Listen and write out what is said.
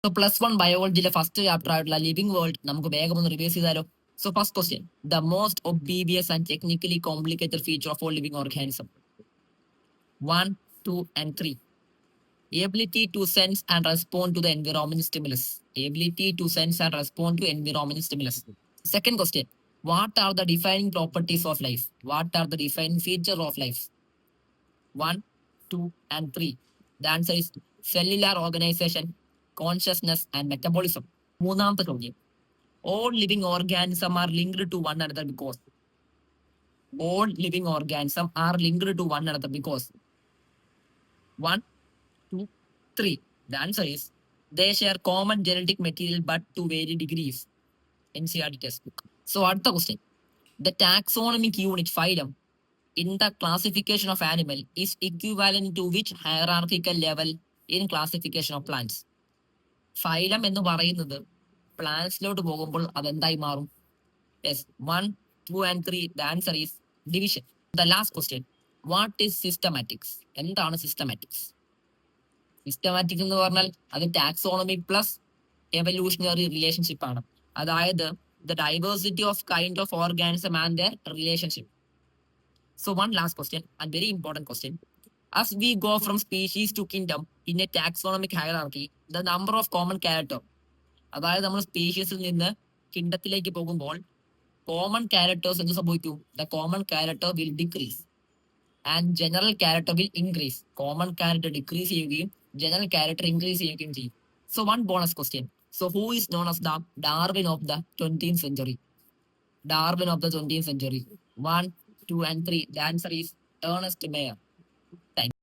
So +1 ബയോളജിയിലെ first chapter ആയിട്ടുള്ള living world നമുക്ക് വേഗം ഒന്ന് റിവൈസ് ചെയ്താലോ. So first question, the most obvious and technically complicated feature of all living organism. 1, 2 and 3. Ability to sense and respond to the environmental stimulus. Ability to sense and respond to environmental stimulus. Second question, what are the defining properties of life? What are the defining feature of life? 1, 2 and 3. The answer is cellular organization, consciousness and metabolism. മൂന്നാമത്തെ ചോദ്യം, all living organisms are linked to one another because. All living organisms are linked to one another because. 1, 2, 3. The answer is they share common genetic material but to varying degrees. NCERT textbook. So അടുത്ത question, the taxonomic unit phylum in the classification of animal is equivalent to which hierarchical level in classification of plants? Phylum എന്ന് പറയുന്നത് പ്ലാന്റ്സിലോട്ട് പോകുമ്പോൾ അതെന്തായി മാറും? Yes, 1, 2 and 3. The answer is division. The last question, what is systematics? എന്താണ് systematics? Systematic എന്ന് പറഞ്ഞാൽ അത് taxonomy plus evolutionary relationship ആണ്. അതായത് the diversity of kind of organism and there relationship. So one last question and very important question. As we go from species to kingdom in a taxonomic hierarchy, the number of common character, അതായത് നമ്മൾ സ്പീഷീസിൽ നിന്ന് കിണ്ടത്തിലേക്ക് പോകുമ്പോൾ common characters എന്ത് സംഭവിക്കും? The common character will decrease and general character will increase. Common character decrease ചെയ്യുകയും general character increase ചെയ്യുകയും ചെയ്യും. So one bonus question. So who is known as the Darwin of the 20th century? Darwin of the 20th century. 1, 2 and 3. The answer is Ernest Mayr. Thank you.